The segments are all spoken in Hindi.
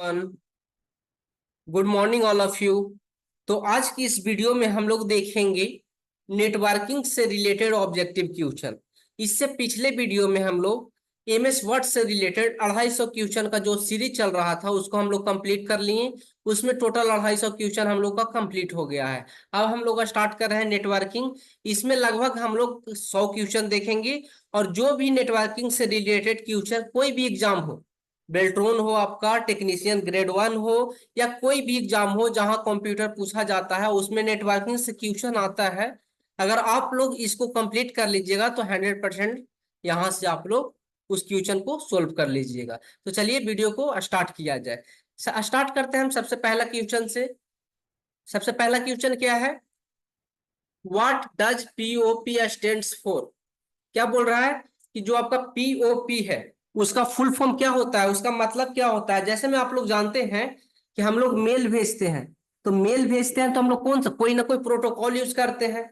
Good morning all of you. तो आज की इस वीडियो में हम लोग देखेंगे नेटवर्किंग से रिलेटेड ऑब्जेक्टिव क्वेश्चन। इससे पिछले वीडियो में हम लोग एमएस वर्ड से रिलेटेड 250 क्वेश्चन का जो सीरीज चल रहा था उसको हम लोग कंप्लीट कर लिए। उसमें टोटल 250 क्वेश्चन हम लोग का कंप्लीट हो गया है। अब हम लोग स्टार्ट कर रहे हैं नेटवर्किंग। इसमें लगभग हम लोग 100 क्वेश्चन देखेंगे। और जो भी नेटवर्किंग से रिलेटेड क्वेश्चन कोई भी एग्जाम हो, बेल्ट्रॉन हो, आपका टेक्नीशियन ग्रेड 1 हो, या कोई भी एग्जाम हो जहां कंप्यूटर पूछा जाता है उसमें नेटवर्किंग से क्वेश्चन आता है, अगर आप लोग इसको कंप्लीट कर लीजिएगा तो 100% यहां से आप लोग उस क्वेश्चन को सोल्व कर लीजिएगा। तो चलिए वीडियो को स्टार्ट किया जाए। स्टार्ट करते हैं हम सबसे पहला क्वेश्चन से। सबसे पहला क्वेश्चन क्या है? What does POP stands for? क्या बोल रहा है कि जो आपका पीओपी है उसका फुल फॉर्म क्या होता है, उसका मतलब क्या होता है। जैसे में आप लोग जानते हैं कि हम लोग मेल भेजते हैं, तो मेल भेजते हैं तो हम लोग कौन सा कोई ना कोई प्रोटोकॉल यूज करते हैं।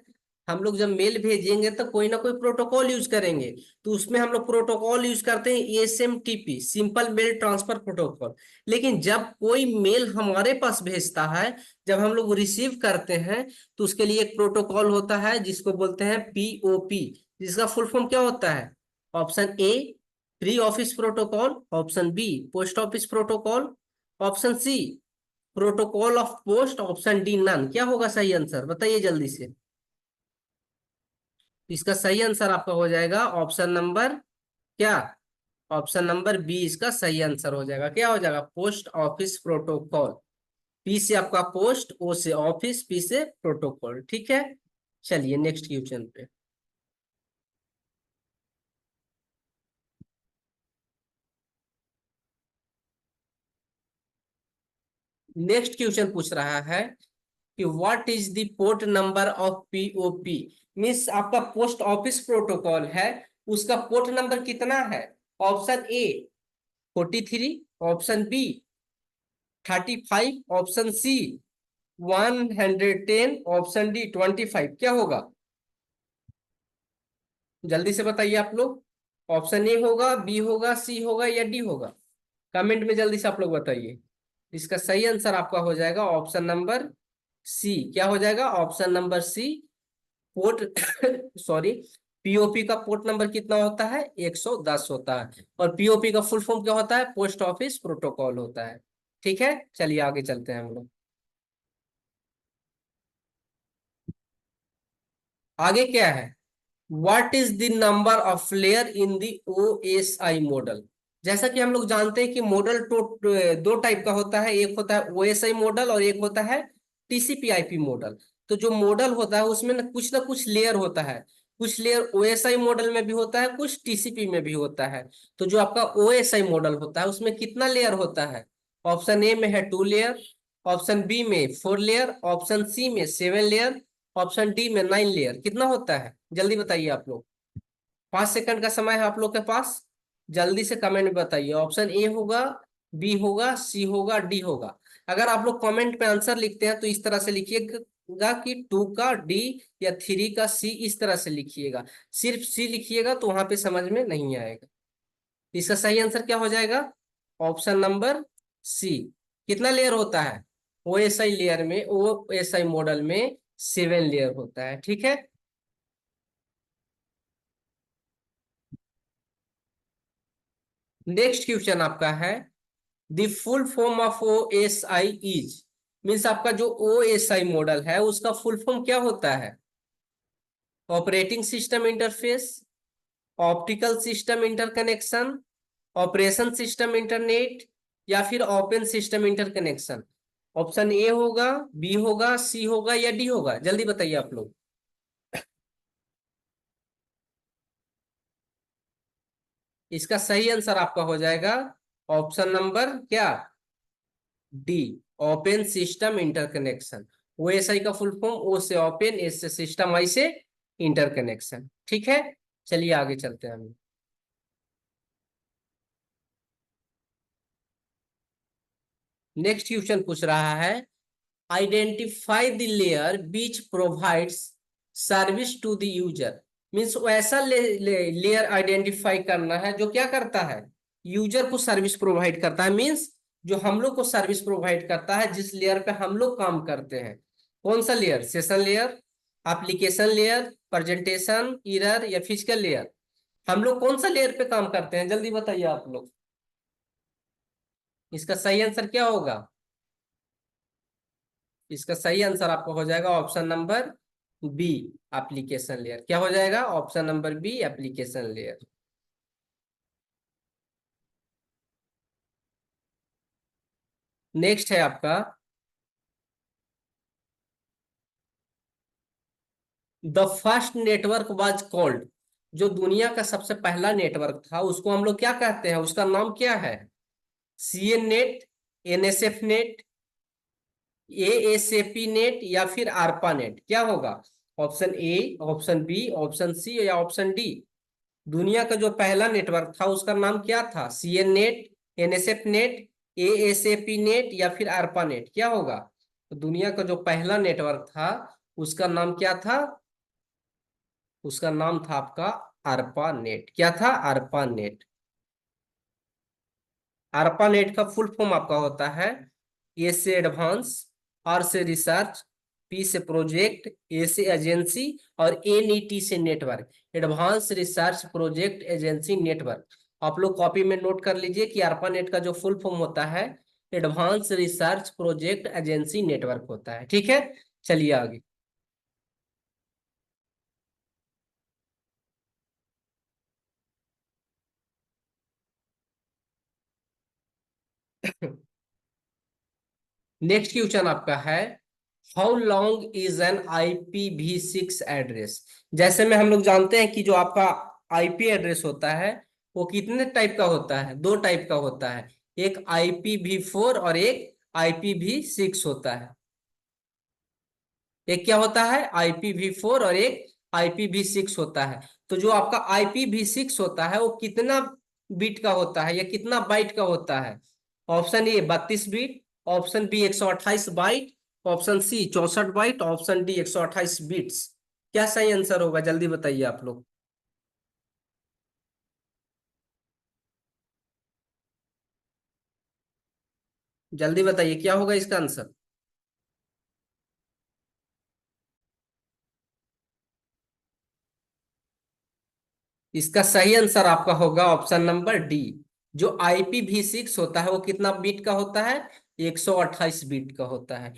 हम लोग जब मेल भेजेंगे तो कोई ना कोई प्रोटोकॉल यूज करेंगे। तो उसमें हम लोग प्रोटोकॉल यूज करते हैं SMTP, simple mail transfer protocol. लेकिन जब कोई मेल हमारे पास भेजता है, जब हम लोग रिसीव करते हैं, तो उसके लिए एक प्रोटोकॉल होता है जिसको बोलते हैं पीओपी, जिसका फुल फॉर्म क्या होता है? Option A pre office protocol, option B post office protocol, option C protocol of post, option D none. क्या होगा सही आंसर, बताइए जल्दी से। इसका सही आंसर आपका हो जाएगा ऑप्शन नंबर क्या? ऑप्शन नंबर बी इसका सही आंसर हो जाएगा। क्या हो जाएगा? Post office protocol. पी से आपका पोस्ट, ओ से ऑफिस, पी से प्रोटोकॉल। ठीक है, चलिए नेक्स्ट क्वेश्चन पे। नेक्स्ट क्वेश्चन पूछ रहा है कि what is the port number of POP. Means आपका पोस्ट ऑफिस प्रोटोकॉल है, उसका पोर्ट नंबर कितना है? Option A 43, option B 35, option C 110, option D 25। क्या होगा, जल्दी से बताइए आप लोग। ऑप्शन ए होगा, बी होगा, सी होगा या डी होगा? कमेंट में जल्दी से आप लोग बताइए। इसका सही आंसर आपका हो जाएगा ऑप्शन नंबर सी। क्या हो जाएगा? Option number C port sorry, POP का पोर्ट नंबर कितना होता है? 110 होता है। और पीओपी का फुल फॉर्म क्या होता है? पोस्ट ऑफिस प्रोटोकॉल होता है। ठीक है, चलिए आगे चलते हैं हम लोग। आगे क्या है? What is the number of layer in the OSI model? जैसा कि हम लोग जानते हैं कि मॉडल दो टाइप का होता है, एक होता है ओएसआई मॉडल और एक होता है टीसीपी/आईपी मॉडल। तो जो मॉडल होता है उसमें ना कुछ लेयर होता है। कुछ लेयर ओएसआई मॉडल में भी होता है, कुछ टीसीपी में भी होता है। तो जो आपका ओएसआई मॉडल होता है उसमें कितना लेयर होता है? ऑप्शन ए में है 2 लेयर, ऑप्शन बी में 4 लेयर, ऑप्शन सी में 7 लेयर, ऑप्शन डी में 9 लेयर। कितना होता है जल्दी बताइए आप लोग। 5 सेकंड का समय है आप लोग के पास। जल्दी से कमेंट में बताइए। ऑप्शन ए होगा, बी होगा, सी होगा, डी होगा। अगर आप लोग कमेंट में आंसर लिखते हैं तो इस तरह से लिखिएगा कि 2 का डी या 3 का सी, इस तरह से लिखिएगा। सिर्फ सी लिखिएगा तो वहां पे समझ में नहीं आएगा। इसका सही आंसर क्या हो जाएगा? Option number C. कितना लेयर होता है ओएसआई लेयर में, ओएसआई मॉडल में 7 लेयर होता है। ठीक है, नेक्स्ट क्वेश्चन आपका है the full form of O S I is. Means आपका जो ओ एस आई मॉडल है उसका फुल फॉर्म क्या होता है? Operating system interface, optical system interconnection, operation system internet, या फिर open system interconnection. Option A होगा, बी होगा, सी होगा या डी होगा? जल्दी बताइए आप लोग। इसका सही आंसर आपका हो जाएगा ऑप्शन नंबर क्या? D, open system interconnection. OSI का फुल फॉर्म ओ से ओपन, एस से सिस्टम, आई से इंटरकनेक्शन। ठीक है, चलिए आगे चलते हैं हम। नेक्स्ट क्वेश्चन पूछ रहा है identify the layer which provides service to the user. Means ऐसा लेयर आइडेंटिफाई करना है जो क्या करता है? यूजर को सर्विस प्रोवाइड करता है। मीन्स जो हम लोग को सर्विस प्रोवाइड करता है, जिस लेयर पे हम लोग काम करते हैं। कौन सा layer? Session layer, application layer, presentation, error या फिजिकल लेयर? हम लोग कौन सा लेयर पे काम करते हैं, जल्दी बताइए आप लोग। इसका सही आंसर क्या होगा? इसका सही आंसर आपका हो जाएगा option number B, application layer. क्या हो जाएगा? Option number B, application layer. Next है आपका, the first network was called. जो दुनिया का सबसे पहला नेटवर्क था उसको हम लोग क्या कहते हैं, उसका नाम क्या है? CN net, NSF net, ASAP net या फिर आरपा नेट? क्या होगा? Option A, option B, option C या ऑप्शन डी? दुनिया का जो पहला नेटवर्क था उसका नाम क्या था? CN net, NSF net, ASAP net या फिर आरपा नेट? क्या होगा? तो दुनिया का जो पहला नेटवर्क था उसका नाम क्या था? उसका नाम था आपका आरपा नेट। क्या था? आरपा नेट। आरपा नेट का फुल फॉर्म आपका होता है, ए से एडवांस, आर से रिसर्च, पी से प्रोजेक्ट, ए से एजेंसी और एनईटी से network. Advance research project agency network. आप लोग कॉपी में नोट कर लीजिए कि आरपा नेट का जो फुल फॉर्म होता है advance research project agency network होता है। ठीक है, चलिए आगे। नेक्स्ट क्वेश्चन आपका है, how long is an IPv6 address? जैसे में हम लोग जानते हैं कि जो आपका आईपी एड्रेस होता है वो कितने टाइप का होता है? दो टाइप का होता है, एक IPv4 और एक IPv6 होता है। एक क्या होता है? IPv4 और एक IPv6 होता है। तो जो आपका IPv6 होता है वो कितना बिट का होता है या कितना बाइट का होता है? Option A 32 bit, option B 128 byte, option C 64 byte, option D 128 bits. क्या सही आंसर होगा, जल्दी बताइए आप लोग। जल्दी बताइए क्या होगा इसका आंसर। इसका सही आंसर आपका होगा ऑप्शन नंबर डी। जो IPv6 होता है वो कितना बिट का होता है? 128 बिट का होता है।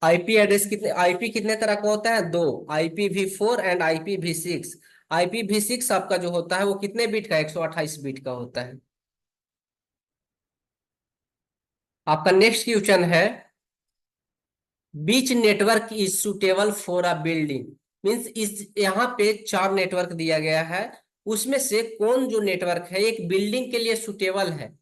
आईपी एड्रेस कितने, आईपी कितने तरह का होता है? दो, IPv4 एंड IPv6। IPv6 आपका जो होता है वो कितने बिट का? 128 बिट का होता है। आपका नेक्स्ट क्वेश्चन है, which network is suitable for a building. Means इस यहाँ पे चार नेटवर्क दिया गया है, उसमें से कौन जो नेटवर्क है एक बिल्डिंग के लिए सुटेबल है?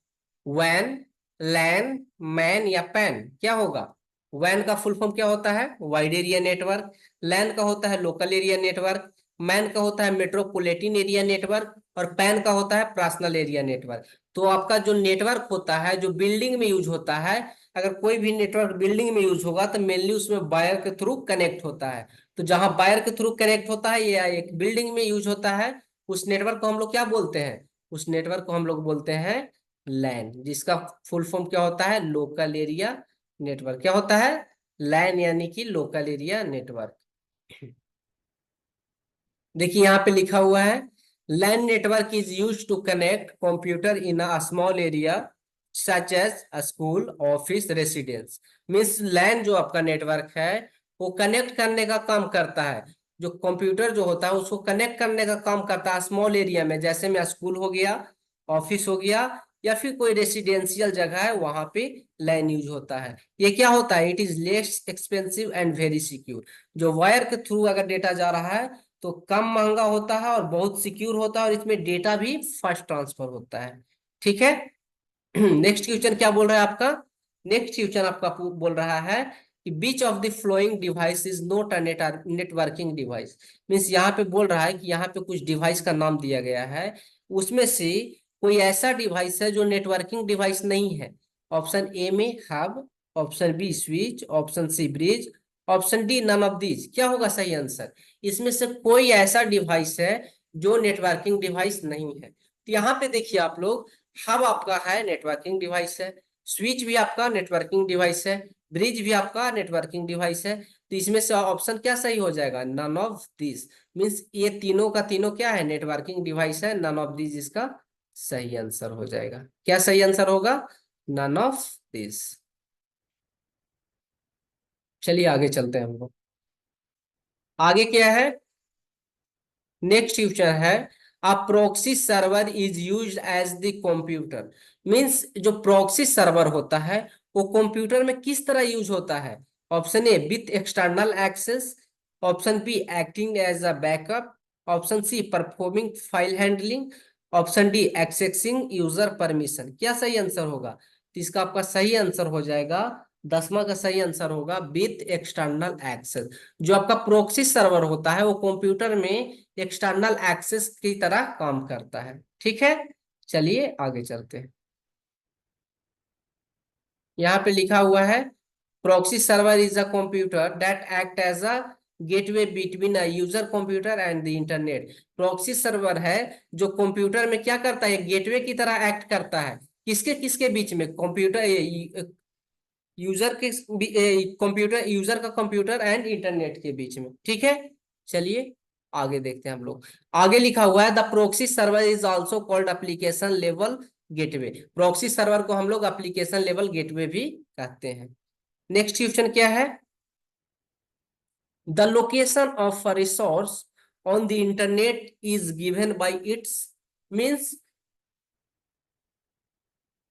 वैन, लैन, मैन या पैन? क्या होगा? वैन का फुल फॉर्म क्या होता है? Wide area network. लैन का होता है लोकल एरिया नेटवर्क। मैन का होता है मेट्रोपॉलिटन एरिया नेटवर्क। और पैन का होता है पर्सनल एरिया नेटवर्क। तो आपका जो नेटवर्क होता है जो बिल्डिंग में यूज होता है, अगर कोई भी नेटवर्क बिल्डिंग में यूज होगा तो मेनली उसमें वायर के थ्रू कनेक्ट होता है। तो जहां वायर के थ्रू कनेक्ट होता है या एक बिल्डिंग में यूज होता है, उस नेटवर्क को हम लोग क्या बोलते हैं? उस नेटवर्क को हम लोग बोलते हैं लैन, जिसका फुल फॉर्म क्या होता है? Local area network. क्या होता है? लैन यानी कि लोकल एरिया नेटवर्क। देखिए यहाँ पे लिखा हुआ है, LAN network is use to connect computer in a small area such as school, office, residence. Means LAN जो आपका नेटवर्क है वो कनेक्ट करने का काम करता है। जो कंप्यूटर जो होता है उसको कनेक्ट करने का काम करता है स्मॉल एरिया में, जैसे में स्कूल हो गया, ऑफिस हो गया, या फिर कोई रेसिडेंशियल जगह है वहां पे लैन यूज होता है। ये क्या होता है? It is less expensive and very secure. जो वायर के थ्रू अगर डेटा जा रहा है तो कम महंगा होता है और बहुत सिक्योर होता है, और इसमें डेटा भी फास्ट ट्रांसफर होता है। ठीक है। नेक्स्ट क्वेश्चन क्या बोल रहा है आपका? नेक्स्ट क्वेश्चन आपका बोल रहा है कि which of the following device is not a networking device. Means यहाँ पे बोल रहा है कि यहाँ पे कुछ डिवाइस का नाम दिया गया है, उसमें से कोई ऐसा डिवाइस है जो नेटवर्किंग डिवाइस नहीं है। ऑप्शन ए में hub, option B switch, option C bridge, option D none of these. क्या होगा सही आंसर? इसमें से कोई ऐसा डिवाइस है जो नेटवर्किंग डिवाइस नहीं है। तो यहाँ पे देखिए आप लोग, हब आपका है नेटवर्किंग डिवाइस है, स्विच भी आपका नेटवर्किंग डिवाइस है, ब्रिज भी आपका नेटवर्किंग डिवाइस है। तो इसमें से ऑप्शन क्या सही हो जाएगा, नन ऑफ दिस। मीन्स ये तीनों का तीनों क्या है, नेटवर्किंग डिवाइस है, नन ऑफ दिस इसका सही आंसर हो जाएगा। क्या सही आंसर होगा, नन ऑफ दिस। चलिए आगे चलते हैं हम लोग। आगे क्या है, नेक्स्ट क्वेश्चन है, a proxy server is used as the computer. Means जो प्रॉक्सी सर्वर होता है वो कंप्यूटर में किस तरह यूज होता है। Option A with external access, option B acting as a backup, option C performing file handling, option D accessing user permission. क्या सही आंसर होगा, तो इसका आपका सही आंसर हो जाएगा, 10वां का सही आंसर होगा विथ एक्सटर्नल एक्सेस। जो आपका प्रोक्सी सर्वर होता है वो कंप्यूटर में एक्सटर्नल एक्सेस की तरह काम करता है। ठीक है, चलिए आगे चलते हैं। यहाँ पे लिखा हुआ है, proxy server is a computer that act as a gateway between a user computer and the internet. Proxy server है जो कंप्यूटर में क्या करता है, गेटवे की तरह एक्ट करता है। किसके किसके बीच में, कंप्यूटर यूजर के, कंप्यूटर यूजर का कंप्यूटर एंड इंटरनेट के बीच में। ठीक है, चलिए आगे देखते हैं हम लोग। आगे लिखा हुआ है, the proxy server is also called application level gateway. Proxy server को हम लोग एप्लीकेशन लेवल गेटवे भी कहते हैं। नेक्स्ट क्वेश्चन क्या है, the location of a resource on the internet is given by it's. Means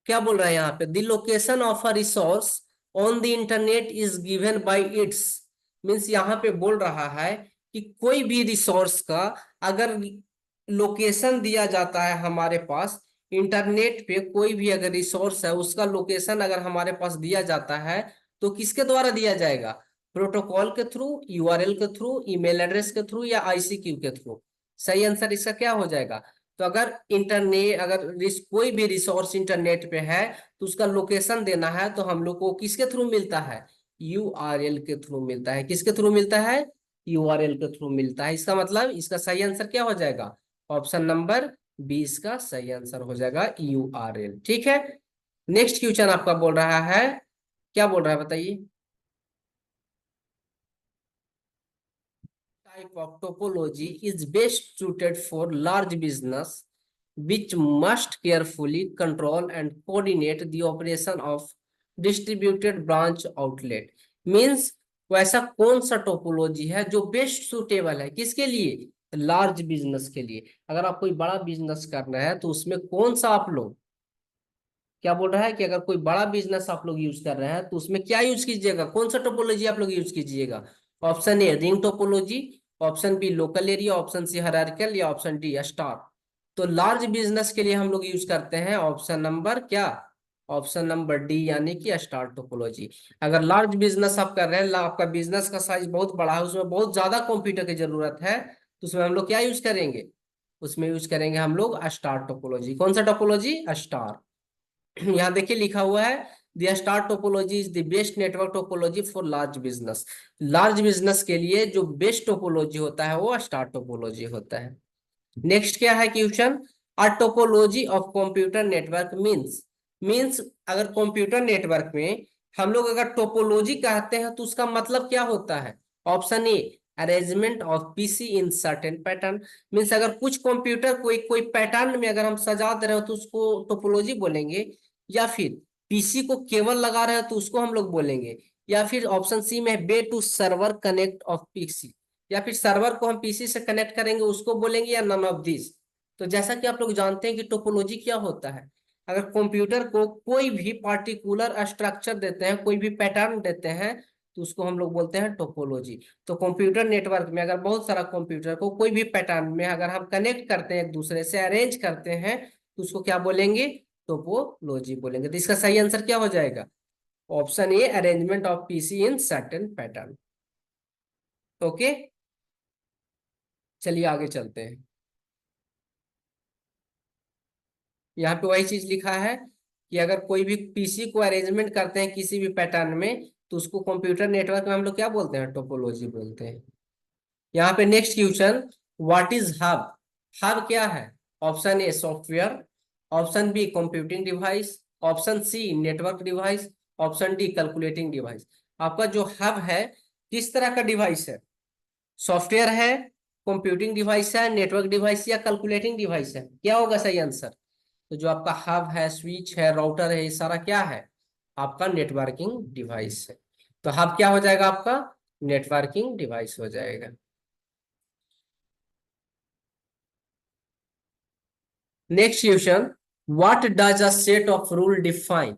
क्या बोल रहा है यहाँ पे, the location of a resource on the internet is given by it's. Means यहाँ पे बोल रहा है कि कोई भी रिसोर्स का अगर लोकेशन दिया जाता है हमारे पास, इंटरनेट पे कोई भी अगर रिसोर्स है उसका लोकेशन अगर हमारे पास दिया जाता है, तो किसके द्वारा दिया जाएगा, प्रोटोकॉल के थ्रू, यूआरएल के थ्रू, ईमेल एड्रेस के थ्रू, या आईसीक्यू के थ्रू। सही आंसर इसका क्या हो जाएगा, तो अगर इंटरनेट, अगर कोई भी रिसोर्स इंटरनेट पे है तो उसका लोकेशन देना है तो हम लोग को किसके थ्रू मिलता है, यूआरएल के थ्रू मिलता है। किसके थ्रू मिलता है, यूआरएल के थ्रू मिलता है। इसका मतलब इसका सही आंसर क्या हो जाएगा, ऑप्शन नंबर 20 का सही आंसर हो जाएगा यूआरएल। ठीक है, नेक्स्ट क्वेश्चन आपका बोल रहा है, क्या बोल रहा है बताइए। Type of topology is best suited for large business which must carefully control and coordinate the operation of distributed branch outlet। Means वैसा कौन सा टोपोलॉजी है जो बेस्ट सुटेबल है किसके लिए, लार्ज बिजनेस के लिए। अगर आप कोई बड़ा बिजनेस करना है तो उसमें कौन सा आप लोग, क्या बोल रहा है कि अगर कोई बड़ा बिजनेस आप लोग यूज कर रहे हैं तो उसमें क्या यूज कीजिएगा, कौन सा टोपोलॉजी आप लोग यूज कीजिएगा। Option A ring topology, option B local area, option C hierarchical, या ऑप्शन डी स्टार। तो लार्ज बिजनेस के लिए हम लोग यूज करते हैं ऑप्शन नंबर क्या, ऑप्शन नंबर डी यानी कि स्टार टोपोलॉजी। अगर लार्ज बिजनेस आप कर रहे हैं, आपका बिजनेस का साइज बहुत बड़ा है, उसमें बहुत ज्यादा कंप्यूटर की जरूरत है, तो उसमें हम लोग क्या यूज करेंगे, उसमें यूज करेंगे हम लोग स्टार टोपोलॉजी। कौन सा टोपोलॉजी, स्टार। यहाँ देखिए लिखा हुआ है, the star topology is the best network topology for large business. Large business के लिए जो बेस्ट टोपोलॉजी होता है वो स्टार टोपोलॉजी होता है। नेक्स्ट क्या है question, a topology of computer network means. Means अगर कंप्यूटर नेटवर्क में हम लोग अगर टोपोलॉजी कहते हैं तो उसका मतलब क्या होता है। Option A arrangement of PC in certain pattern. Means अगर कुछ कंप्यूटर कोई कोई पैटर्न में अगर हम सजा दे रहे हो तो उसको टोपोलॉजी बोलेंगे, या फिर पीसी को केबल लगा रहे हो तो उसको हम लोग बोलेंगे, या फिर ऑप्शन सी में between server connect of PC, या फिर सर्वर को हम पीसी से कनेक्ट करेंगे उसको बोलेंगे, या नन ऑफ दिस। तो जैसा कि आप लोग जानते हैं कि टोपोलॉजी क्या होता है, अगर कंप्यूटर को कोई भी पार्टिकुलर स्ट्रक्चर देते हैं, कोई भी पैटर्न देते हैं, तो उसको हम लोग बोलते हैं टोपोलॉजी। तो कंप्यूटर नेटवर्क में अगर बहुत सारा कंप्यूटर को कोई भी पैटर्न में अगर हम कनेक्ट करते हैं, एक दूसरे से अरेंज करते हैं, तो उसको क्या बोलेंगे, टोपोलॉजी बोलेंगे। तो इसका सही आंसर क्या हो जाएगा, option A arrangement of PC in certain pattern. Okay, चलिए आगे चलते हैं। यहाँ पे वही चीज लिखा है कि अगर कोई भी पीसी को अरेंजमेंट करते हैं किसी भी पैटर्न में, तो उसको कंप्यूटर नेटवर्क में हम लोग क्या बोलते हैं, टोपोलॉजी बोलते हैं। यहाँ पे next question, what is hub. Hub क्या है, option A software, option B computing device, option C network device, option D calculating device. आपका जो हब है किस तरह का डिवाइस है? सॉफ्टवेयर है, कंप्यूटिंग डिवाइस है, नेटवर्क डिवाइस या कैलकुलेटिंग डिवाइस है? क्या होगा सही आंसर? तो जो आपका हब है, स्विच है, राउटर है, ये सारा क्या है? आपका नेटवर्किंग डिवाइस है। तो हब क्या हो जाएगा आपका? नेटवर्किंग डिवाइस हो जाएगा। Next question, what does a set of rule define?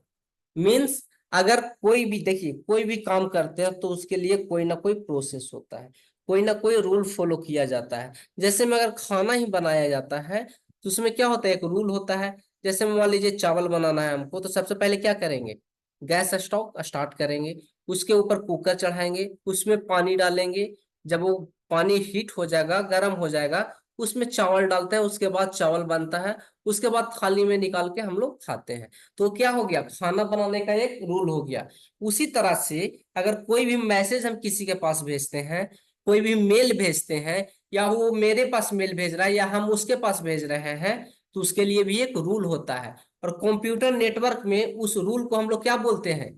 Means अगर कोई भी, देखिए कोई भी काम करते हैं तो उसके लिए कोई ना कोई प्रोसेस होता है, कोई ना कोई रूल फॉलो किया जाता है। जैसे में अगर खाना ही बनाया जाता है तो उसमें क्या होता है? एक रूल होता है। जैसे में मान लीजिए चावल बनाना है हमको, तो सबसे पहले क्या करेंगे? गैस स्टोव स्टार्ट करेंगे, उसके ऊपर कुकर चढ़ाएंगे, उसमें पानी डालेंगे। जब वो पानी हीट हो जाएगा, गर्म हो जाएगा, उसमें चावल डालते हैं, उसके बाद चावल बनता है। उसके बाद थाली में निकाल के हम लोग खाते हैं। तो क्या हो गया? खाना बनाने का एक रूल हो गया। उसी तरह से अगर कोई भी मैसेज हम किसी के पास भेजते हैं, कोई भी मेल भेजते हैं, या वो मेरे पास मेल भेज रहा है या हम उसके पास भेज रहे हैं, तो उसके लिए भी एक रूल होता है। और कंप्यूटर नेटवर्क में उस रूल को हम लोग क्या बोलते हैं?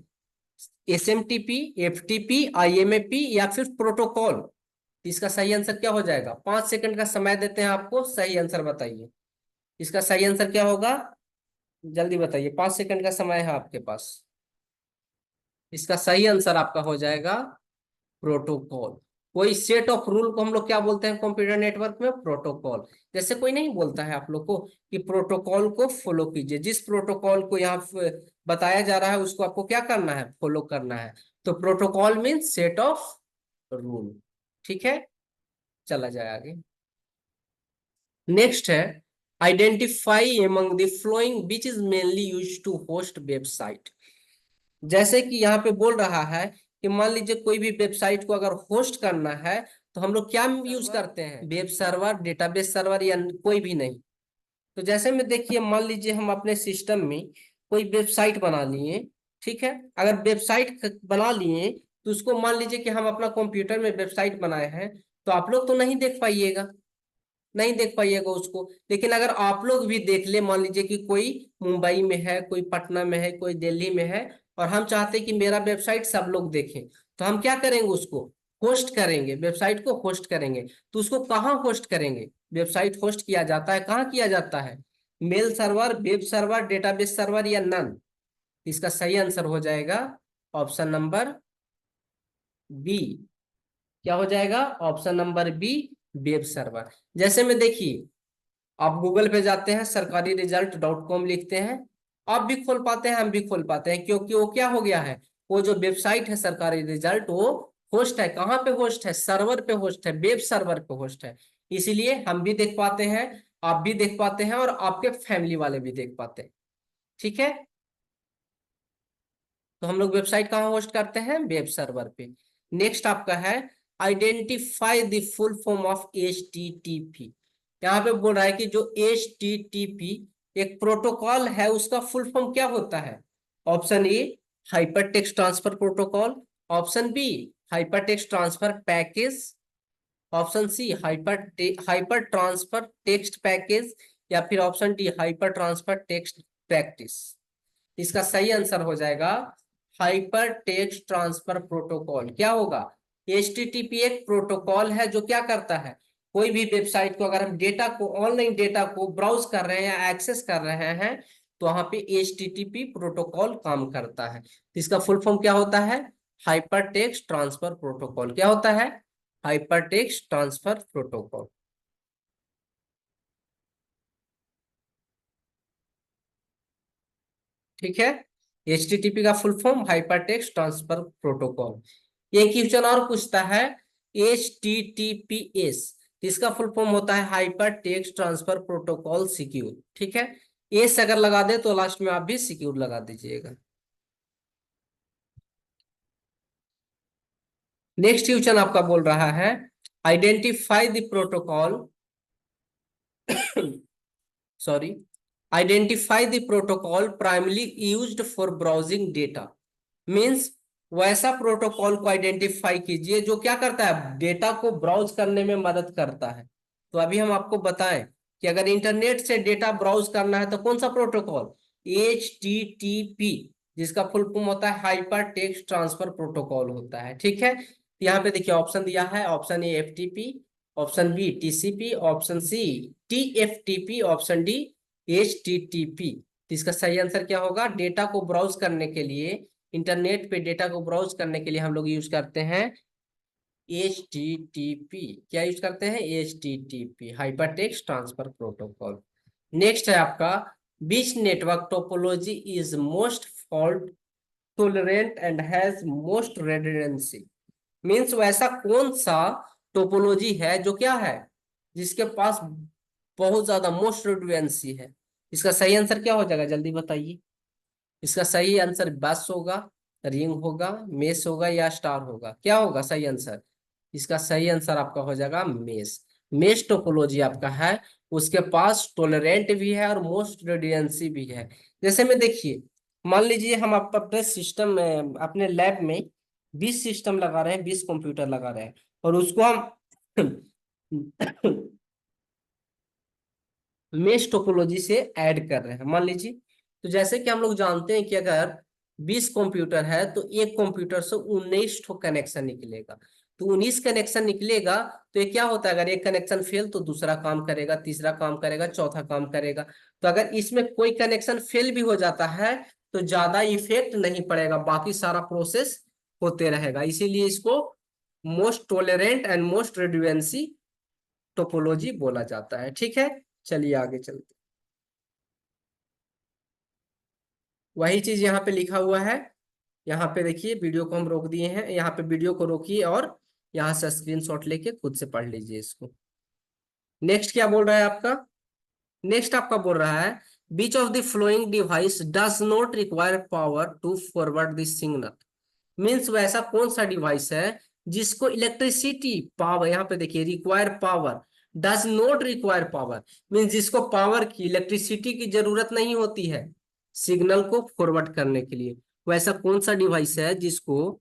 एसएमटीपी, एफटीपी, आईएमएपी या फिर प्रोटोकॉल। इसका सही आंसर क्या हो जाएगा? 5 सेकंड का समय देते हैं आपको, सही आंसर बताइए। इसका सही आंसर क्या होगा? जल्दी बताइए, 5 सेकंड का समय है आपके पास। इसका सही आंसर आपका हो जाएगा प्रोटोकॉल। कोई सेट ऑफ रूल को हम लोग क्या बोलते हैं कंप्यूटर नेटवर्क में? प्रोटोकॉल। जैसे कोई नहीं बोलता है आप लोग को कि प्रोटोकॉल को फॉलो कीजिए, जिस प्रोटोकॉल को यहाँ बताया जा रहा है उसको आपको क्या करना है? फॉलो करना है। तो protocol means set of rule. ठीक है, चला जाए आगे। नेक्स्ट है, identify among the following which is mainly use to host website. जैसे कि यहाँ पे बोल रहा है कि मान लीजिए कोई भी वेबसाइट को अगर होस्ट करना है तो हम लोग क्या यूज करते हैं? वेब सर्वर, डेटाबेस सर्वर या कोई भी नहीं। तो जैसे में देखिए, मान लीजिए हम अपने सिस्टम में कोई वेबसाइट बना लिए। ठीक है, अगर वेबसाइट बना लिए तो उसको मान लीजिए कि हम अपना कंप्यूटर में वेबसाइट बनाए हैं, तो आप लोग तो नहीं देख पाइएगा, नहीं देख पाइएगा उसको। लेकिन अगर आप लोग भी देख ले, मान लीजिए कि कोई मुंबई में है, कोई पटना में है, कोई दिल्ली में है, और हम चाहते हैं कि मेरा वेबसाइट सब लोग देखें, तो हम क्या करेंगे? उसको होस्ट करेंगे, वेबसाइट को होस्ट करेंगे। तो उसको कहाँ होस्ट करेंगे? वेबसाइट होस्ट किया जाता है, कहाँ किया जाता है? Mail server, web server, database server या नन? इसका सही आंसर हो जाएगा ऑप्शन नंबर बी। क्या हो जाएगा? Option number B, web server. जैसे में देखिए, आप गूगल पे जाते हैं, सरकारी रिजल्ट डॉट कॉम लिखते हैं, आप भी खोल पाते हैं, हम भी खोल पाते हैं, क्योंकि वो क्या हो गया है? वो जो वेबसाइट है सरकारी रिजल्ट, वो होस्ट है, कहाँ पे होस्ट है? सर्वर पे होस्ट है, वेब सर्वर पे होस्ट है। इसीलिए हम भी देख पाते हैं, आप भी देख पाते हैं, और आपके फैमिली वाले भी देख पाते हैं। ठीक है, तो हम लोग वेबसाइट कहाँ होस्ट करते हैं? वेब सर्वर पे। नेक्स्ट आपका है, identify the full form of H T T P. यहाँ पे बोल रहा है कि जो एच टी टी पी एक प्रोटोकॉल है, उसका फुल फॉर्म क्या होता है? Option A hyper text transfer protocol, option B hyper text transfer package, option C hyper transfer text package, या फिर option D hyper transfer text practice. इसका सही आंसर हो जाएगा हाइपर टेक्स्ट ट्रांसफर प्रोटोकॉल। क्या होगा? एचटीटीपी एक प्रोटोकॉल है जो क्या करता है? कोई भी वेबसाइट को अगर हम डेटा को, ऑनलाइन डेटा को ब्राउज कर रहे हैं या एक्सेस कर रहे हैं, तो वहां पे एचटीटीपी प्रोटोकॉल काम करता है। तो इसका फुल फॉर्म क्या होता है? Hyper text transfer protocol. क्या होता है? Hyper text transfer protocol. ठीक है, एचटीटीपी का full form hyper text transfer protocol. एक क्वेश्चन और पूछता है, H T T P S, इसका फुल फॉर्म होता है hyper text transfer protocol secure. ठीक है, एस अगर लगा दे तो लास्ट में आप भी सिक्योर लगा दीजिएगा। नेक्स्ट क्वेश्चन आपका बोल रहा है, identify the protocol sorry, identify the protocol primarily used for browsing data. Means वैसा प्रोटोकॉल को आइडेंटिफाई कीजिए जो क्या करता है? डेटा को ब्राउज करने में मदद करता है। तो अभी हम आपको बताएं कि अगर इंटरनेट से डेटा ब्राउज करना है तो कौन सा प्रोटोकॉल? HTTP, जिसका फुल फॉर्म होता है हाइपर टेक्स्ट ट्रांसफर प्रोटोकॉल होता है। ठीक है, यहाँ पे देखिए ऑप्शन दिया है, option A FTP, option B TCP, option C TFTP, option D HTTP। तो इसका सही आंसर क्या होगा? डेटा को ब्राउज करने के लिए, इंटरनेट पे डेटा को ब्राउज करने के लिए हम लोग यूज करते हैं HTTP। क्या यूज करते हैं? HTTP, hyper text transfer protocol. Next है आपका, which network topology is most fault tolerant and has most redundancy. Means वैसा कौन सा टोपोलॉजी है जो क्या है, जिसके पास बहुत ज्यादा मोस्ट रेडंडेंसी है? इसका सही आंसर क्या हो जाएगा, जल्दी बताइए। इसका सही आंसर बस होगा, रिंग होगा, मेस होगा या स्टार होगा? क्या होगा सही आंसर? इसका सही आंसर आपका हो जाएगा मेस। मेश टोपोलॉजी आपका है, उसके पास टोलरेंट भी है और मोस्ट रेडियंसी भी है। जैसे में देखिए, मान लीजिए हम आप अपने सिस्टम में, अपने लैब में 20 सिस्टम लगा रहे हैं, 20 कंप्यूटर लगा रहे हैं, और उसको हम मेश टोपोलॉजी से ऐड कर रहे हैं, मान लीजिए। तो जैसे कि हम लोग जानते हैं कि अगर 20 कंप्यूटर है तो एक कंप्यूटर से 19 ठो कनेक्शन निकलेगा। तो 19 कनेक्शन निकलेगा, तो ये क्या होता है, अगर एक कनेक्शन फेल तो दूसरा काम करेगा, तीसरा काम करेगा, चौथा काम करेगा। तो अगर इसमें कोई कनेक्शन फेल भी हो जाता है तो ज्यादा इफेक्ट नहीं पड़ेगा, बाकी सारा प्रोसेस होते रहेगा। इसीलिए इसको most tolerant and most redundancy topology बोला जाता है। ठीक है, चलिए आगे चलते। वही चीज यहाँ पे लिखा हुआ है। यहाँ पे देखिए, वीडियो को हम रोक दिए हैं, यहाँ पे वीडियो को रोकिए और यहाँ से स्क्रीनशॉट लेके खुद से पढ़ लीजिए इसको। नेक्स्ट क्या बोल रहा है आपका? नेक्स्ट आपका बोल रहा है, which of the following device does not require power to forward the signal. Means वैसा कौन सा डिवाइस है जिसको इलेक्ट्रिसिटी पावर, यहाँ पे देखिए require power, does not require power, means जिसको पावर की, इलेक्ट्रिसिटी की जरूरत नहीं होती है सिग्नल को फॉरवर्ड करने के लिए। वैसा कौन सा डिवाइस है जिसको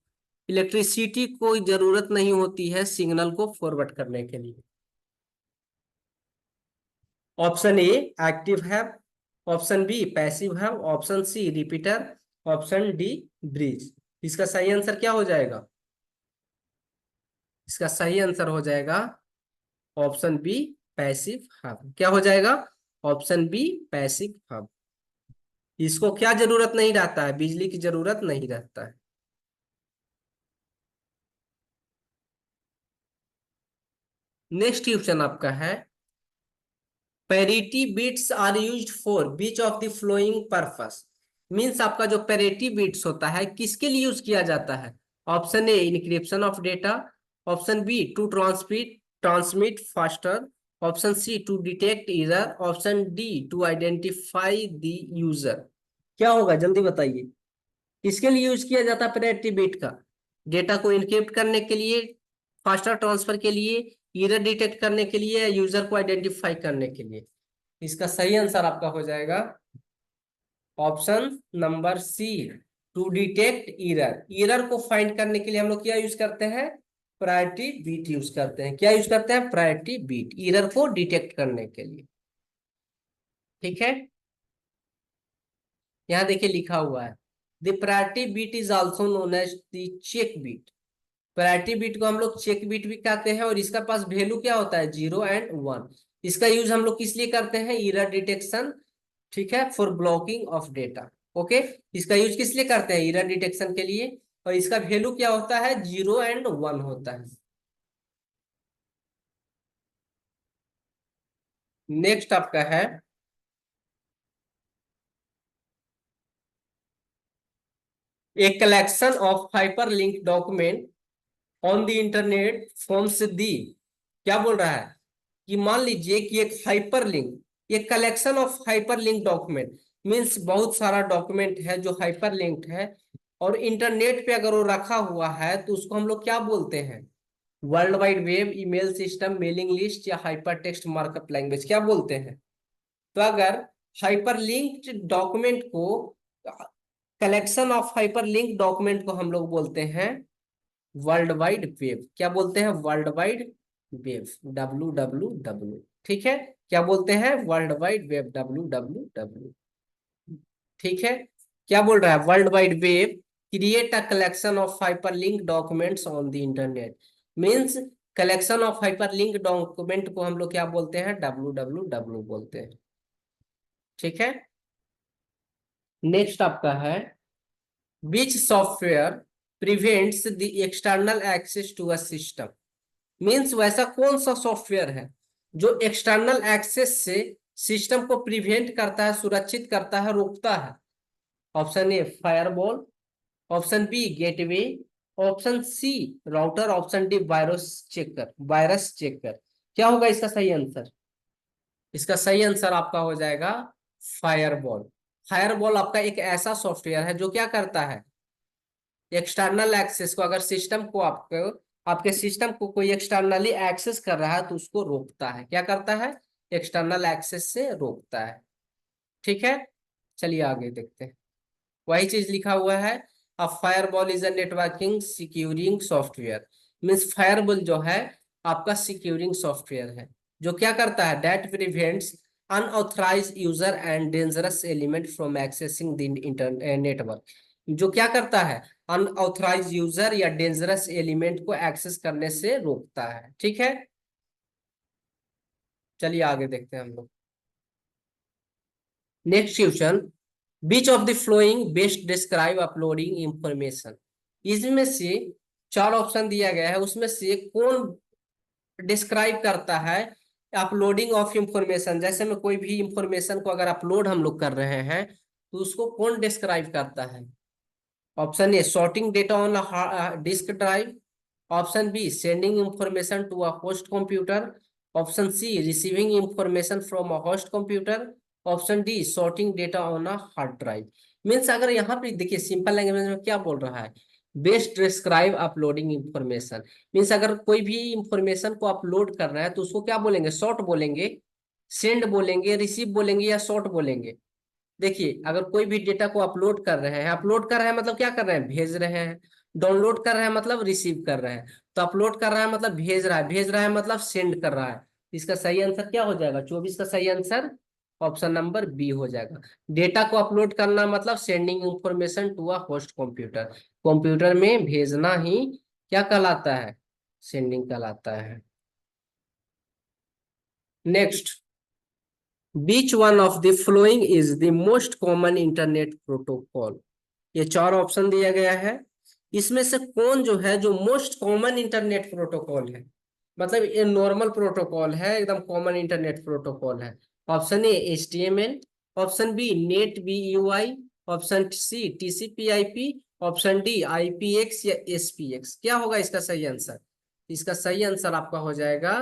इलेक्ट्रिसिटी को जरूरत नहीं होती है सिग्नल को फॉरवर्ड करने के लिए? ऑप्शन ए एक्टिव है, ऑप्शन बी पैसिव है, option C repeater, option D bridge. इसका सही आंसर क्या हो जाएगा? इसका सही आंसर हो जाएगा ऑप्शन बी पैसिव हब। क्या हो जाएगा? Option B passive hub. इसको क्या जरूरत नहीं रहता है? बिजली की जरूरत नहीं रहता है। नेक्स्ट क्वेश्चन आपका है, parity bits are used for which of the following purpose. Means आपका जो पैरिटी बिट्स होता है किसके लिए यूज किया जाता है? Option A encryption of data, option B to transmit faster, option C to detect error, option D to identify the user. क्या होगा जल्दी बताइए, किसके लिए यूज किया जाता है पैरिटी बिट का? डेटा को इनक्रिप्ट करने के लिए, फास्टर ट्रांसफर के लिए, एरर डिटेक्ट करने के लिए, यूजर को आइडेंटिफाई करने के लिए? इसका सही आंसर आपका हो जाएगा option number C, to detect error. Error को फाइंड करने के लिए हम लोग क्या यूज करते हैं? प्रायोरिटी बीट यूज करते हैं। क्या यूज करते हैं? प्रायोरिटी बीट, एरर को डिटेक्ट करने के लिए। ठीक है, यहाँ देखिए लिखा हुआ है, the priority bit is also known as the check bit. Priority bit को हम लोग चेक बीट भी कहते हैं, और इसका पास वैल्यू क्या होता है? 0 और 1। इसका यूज हम लोग किस लिए करते हैं? एरर डिटेक्शन, ठीक है, for blocking of data. Okay, इसका यूज किस लिए करते हैं? एरर डिटेक्शन के लिए। और इसका वैल्यू क्या होता है? 0 और 1 होता है। नेक्स्ट आपका है, a collection of hyper link document on the internet forms the. क्या बोल रहा है कि मान लीजिए कि एक हाइपर लिंक, एक collection of hyper link document, means बहुत सारा डॉक्यूमेंट है जो हाइपर लिंक्ड है, और इंटरनेट पे अगर वो रखा हुआ है तो उसको हम लोग क्या बोलते हैं? World wide web, email system, mailing list, या हाइपर टेक्स्ट मार्कअप लैंग्वेज, क्या बोलते हैं? तो अगर हाइपर लिंक्ड डॉक्यूमेंट को, collection of hyper link document को हम लोग बोलते हैं वर्ल्ड वाइड वेब। क्या बोलते हैं? World wide web, WWW। ठीक है, क्या बोलते हैं? World wide web, WWW। ठीक है, क्या बोल रहा है, world wide web create a collection of hyperlink documents on the internet. Means collection of hyperlink document को हम लोग क्या बोलते हैं, www बोलते हैं। ठीक है, नेक्स्ट आपका है, which software prevents the external access to a system. Means वैसा कौन सा सॉफ्टवेयर है जो एक्सटर्नल एक्सेस से सिस्टम को प्रिवेंट करता है, सुरक्षित करता है, रोकता है। Option A firewall, option B gateway, option C router, option D virus checker. क्या होगा इसका सही आंसर? इसका सही आंसर आपका हो जाएगा फायरवॉल। फायरवॉल आपका एक ऐसा सॉफ्टवेयर है जो क्या करता है, एक्सटर्नल एक्सेस को, अगर सिस्टम को आपको, आपके सिस्टम को कोई एक्सटर्नली एक्सेस कर रहा है तो उसको रोकता है। क्या करता है, एक्सटर्नल एक्सेस से रोकता है। ठीक है, चलिए आगे देखते हैं। वही चीज लिखा हुआ है, a firewall is a networking securing software. Means firewall जो है आपका सिक्योरिंग सॉफ्टवेयर है जो क्या करता है, that prevents unauthorize user and dangerous element from accessing the internet network. जो क्या करता है, अनऑथराइज यूजर या डेंजरस एलिमेंट को एक्सेस करने से रोकता है। ठीक है, चलिए आगे देखते हैं हम लोग। Next question, beach of the flowing best describe uploading information. इसमें से चार ऑप्शन दिया गया है, उसमें से कौन डिस्क्राइब करता है अपलोडिंग ऑफ इंफॉर्मेशन। जैसे में कोई भी इंफॉर्मेशन को अगर अपलोड हम लोग कर रहे हैं तो उसको कौन डिस्क्राइब करता है। Option A sorting data on disk drive, option B sending information to a host computer, option C receiving information from a host computer, option D sorting data on a hard drive. Means अगर यहाँ पे देखिए सिंपल लैंग्वेज में क्या बोल रहा है, best describe uploading information. Means अगर कोई भी इंफॉर्मेशन को अपलोड कर रहा है तो उसको क्या बोलेंगे, शॉर्ट बोलेंगे, सेंड बोलेंगे, रिसीव बोलेंगे या शॉर्ट बोलेंगे। देखिए अगर कोई भी डेटा को अपलोड कर रहे हैं, अपलोड कर रहे हैं मतलब क्या कर रहे हैं, भेज रहे हैं। डाउनलोड कर रहे हैं मतलब रिसीव कर रहे हैं। तो अपलोड कर रहा है मतलब भेज रहा है, भेज रहा है मतलब सेंड कर रहा है। इसका सही आंसर क्या हो जाएगा, 24 का सही आंसर ऑप्शन नंबर बी हो जाएगा। डेटा को अपलोड करना मतलब sending information to a host computer, computer में भेजना ही क्या कहलाता है, सेंडिंग कहलाता है। Next, which one of the following is the most common internet protocol. ये चार ऑप्शन दिया गया है, इसमें से कौन जो है, जो मोस्ट कॉमन इंटरनेट प्रोटोकॉल है, मतलब ये नॉर्मल प्रोटोकॉल है, एकदम कॉमन इंटरनेट प्रोटोकॉल है। Option A HTML, option B net BUI, option C TCP/IP, option D IPX या SPX। क्या होगा इसका सही आंसर? इसका सही आंसर आपका हो जाएगा,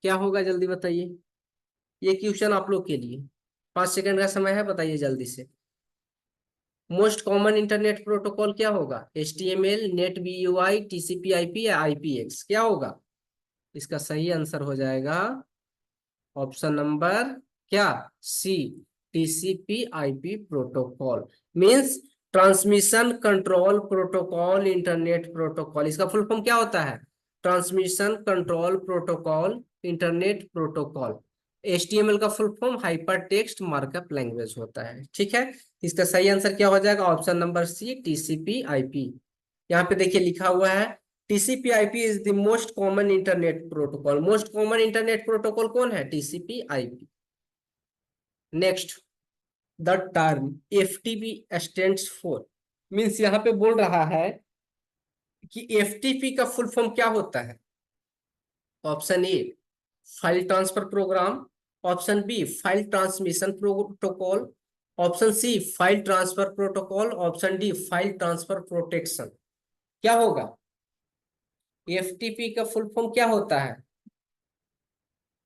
क्या होगा जल्दी बताइए। ये क्वेश्चन आप लोग के लिए 5 सेकंड का समय है, बताइए जल्दी से। मोस्ट कॉमन इंटरनेट प्रोटोकॉल क्या होगा, HTML, नेट BUI, TCP/IP या IPX? क्या होगा? इसका सही आंसर हो जाएगा ऑप्शन नंबर क्या, सी TCP/IP protocol. Means transmission control protocol internet protocol. इसका फुल फॉर्म क्या होता है, transmission control protocol internet protocol. HTML का full form hyper text markup language होता है। ठीक है, इसका सही आंसर क्या हो जाएगा, ऑप्शन नंबर सी TCP/IP। यहाँ पे देखिए लिखा हुआ है TCP/IP is the most common internet protocol. Most common internet protocol कौन है, TCP/IP। Next, the term FTP stands for. Means यहाँ पे बोल रहा है कि FTP का फुल फॉर्म क्या होता है। Option A file transfer program, option B file transmission protocol, option C file transfer protocol, option D file transfer protection. क्या होगा, FTP का फुल फॉर्म क्या होता है?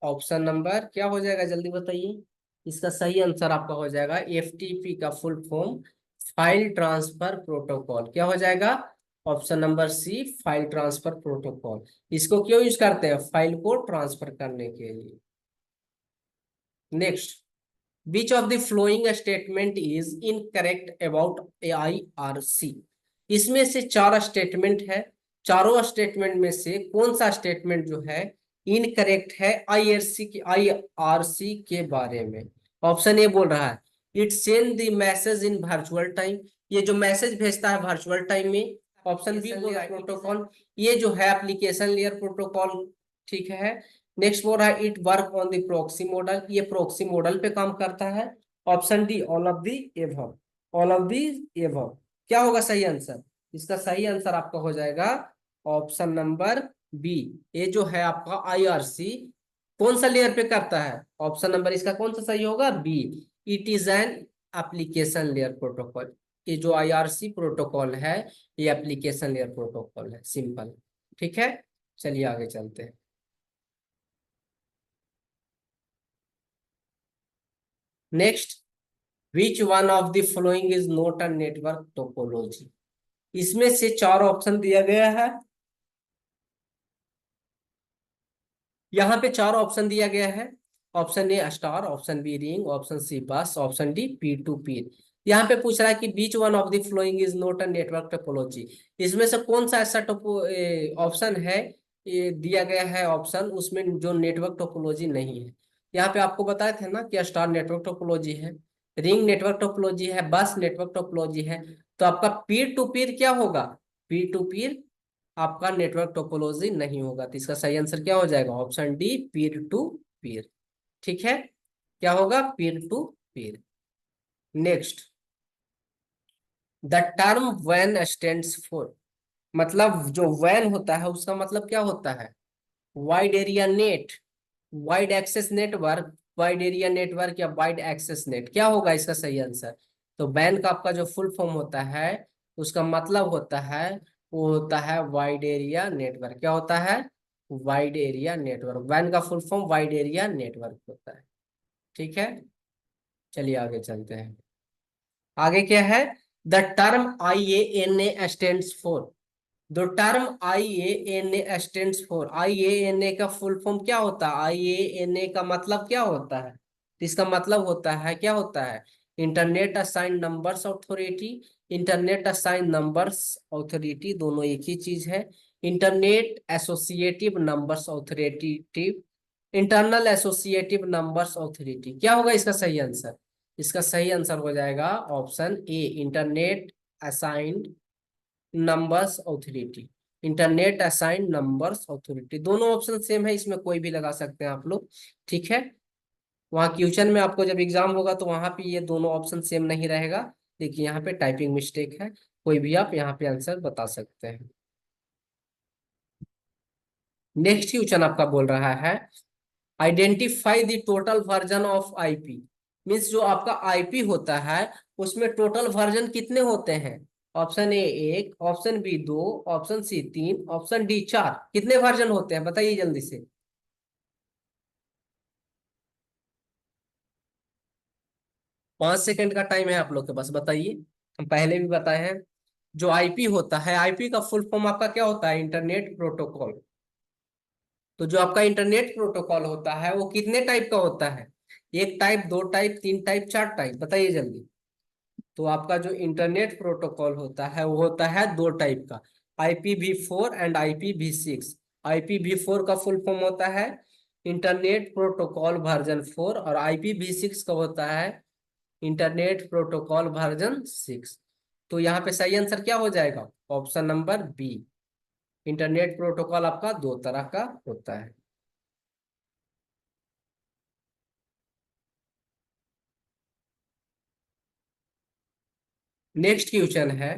ऑप्शन नंबर क्या हो जाएगा जल्दी बताइए। इसका सही आंसर आपका हो जाएगा FTP का full form file transfer protocol. क्या हो जाएगा, option number C file transfer protocol. इसको क्यों यूज करते हैं, फाइल को ट्रांसफर करने के लिए। Next, which of the following statement is incorrect about IRC। इसमें से चार स्टेटमेंट है, चारों स्टेटमेंट में से कौन सा स्टेटमेंट जो है इनकरेक्ट है IRC के बारे में। ऑप्शन ए बोल रहा है it send the message in virtual time, ये जो मैसेज भेजता है वर्चुअल टाइम में। ऑप्शन बी प्रोटोकॉल, ये जो है एप्लीकेशन लेयर प्रोटोकॉल, ठीक है। नेक्स्ट बोल रहा है it work on the proxy model, ये प्रॉक्सी मॉडल पे काम करता है। Option D all of the above, all of the above. क्या होगा सही आंसर? इसका सही आंसर आपका हो जाएगा ऑप्शन नंबर बी। ये जो है आपका आईआरसी कौन सा लेयर पे करता है? ऑप्शन नंबर इसका कौन सा सही होगा? B. It is an application layer protocol. ये जो आईआरसी प्रोटोकॉल है ये एप्लीकेशन लेयर प्रोटोकॉल है, सिंपल। ठीक है, चलिए आगे चलते हैं। Next, which one of the following is not a network topology? इसमें से चार ऑप्शन दिया गया है, यहाँ पे चार ऑप्शन दिया गया है। Option A star, option B ring, option C bus, option D Pir to पीर। यहाँ पे पूछ रहा है कि which one of the following is not a network topology, इसमें से कौन सा ऐसा टोपो ऑप्शन है, ये दिया गया है ऑप्शन उसमें जो नेटवर्क टोपोलॉजी नहीं है। यहाँ पे आपको बताए थे ना कि स्टार नेटवर्क टोपोलॉजी है, रिंग नेटवर्क टोपोलॉजी है, बस नेटवर्क टोपोलॉजी है। तो आपका पीर टू पीर क्या होगा? पीर टू पीर आपका नेटवर्क टोपोलॉजी नहीं होगा। तो इसका सही आंसर क्या हो जाएगा? ऑप्शन डी पीर टू पीर। ठीक है, क्या होगा? Peer to peer. Next, the term वैन स्टैंड्स फॉर, मतलब जो वैन होता है उसका मतलब क्या होता है? Wide area net, wide access network, wide area network या वाइड एक्सेस नेट, क्या होगा इसका सही आंसर? तो वैन का आपका जो फुल फॉर्म होता है उसका मतलब होता है, वो होता है वाइड एरिया नेटवर्क। क्या होता है? Wide area network. वैन का full form wide area network होता है। ठीक है, चलिए आगे चलते हैं। आगे क्या है? The term IANA stands for, the term IANA stands for, IANA का फुल फॉर्म क्या होता है? IANA का मतलब क्या होता है? तो इसका मतलब होता है, क्या होता है? Internet assign numbers authority. Internet assign numbers authority दोनों एक ही चीज है। Internet associative numbers authority, internal associative numbers authority. क्या होगा इसका सही आंसर? इसका सही आंसर हो जाएगा option A, internet assigned numbers authority. Internet assigned numbers authority, दोनों ऑप्शन सेम है, इसमें कोई भी लगा सकते हैं आप लोग। ठीक है, वहाँ क्वेश्चन में आपको जब एग्जाम होगा तो वहां पे ये दोनों ऑप्शन सेम नहीं रहेगा। देखिए यहाँ पे टाइपिंग मिस्टेक है, कोई भी आप यहाँ पे आंसर बता सकते हैं। नेक्स्ट क्वेश्चन आपका बोल रहा है identify the total version of IP. Means जो आपका आईपी होता है उसमें टोटल वर्जन कितने होते हैं? ऑप्शन ए एक, ऑप्शन बी दो, ऑप्शन सी तीन, ऑप्शन डी चार। कितने वर्जन होते हैं बताइए जल्दी से। 5 सेकंड का टाइम है आप लोग के पास, बताइए। हम पहले भी बताए हैं, जो आईपी होता है, आईपी का फुल फॉर्म आपका क्या होता है? Internet protocol. तो जो आपका इंटरनेट प्रोटोकॉल होता है वो कितने टाइप का होता है? एक टाइप, दो टाइप, तीन टाइप, चार टाइप, बताइए जल्दी। तो आपका जो इंटरनेट प्रोटोकॉल होता है वो होता है दो टाइप का, IPv4 एंड IPv6। IPv4 का फुल फॉर्म होता है इंटरनेट प्रोटोकॉल वर्जन 4, और IPv6 का होता है इंटरनेट प्रोटोकॉल वर्जन 6। तो यहाँ पे सही आंसर क्या हो जाएगा? Option number B. Internet protocol आपका दो तरह का होता है। नेक्स्ट क्वेश्चन है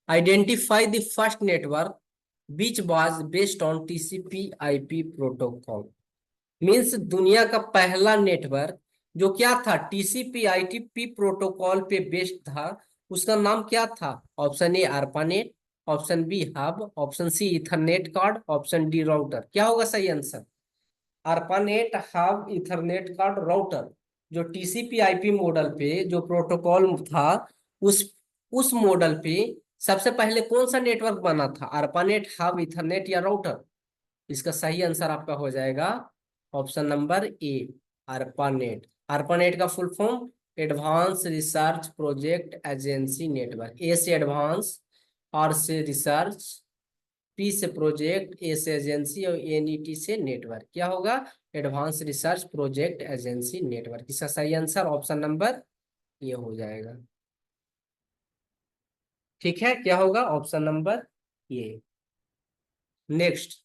identify the first network which was based on TCP IP protocol. Means दुनिया का पहला नेटवर्क जो क्या था? TCP/IP प्रोटोकॉल पे बेस्ड था, उसका नाम क्या था? Option A ARPANET, option B hub, option C ethernet card, option D router. क्या होगा सही answer? ARPANET, hub, ethernet card, router. जो TCP/IP मॉडल पे जो प्रोटोकॉल था, उस उस मॉडल पे सबसे पहले कौन सा नेटवर्क बना था? ARPANET, हब, इथरनेट या राउटर? इसका सही आंसर आपका हो जाएगा option number A, ARPANET। ARPANET का full form advance research project agency network. A से एडवांस, आर से रिसर्च, पी से प्रोजेक्ट, ए से एजेंसी और NET से नेटवर्क। क्या होगा? Advance research project agency network. इसका सही आंसर ऑप्शन नंबर ये हो जाएगा। ठीक है, क्या होगा ऑप्शन नंबर ये। Next,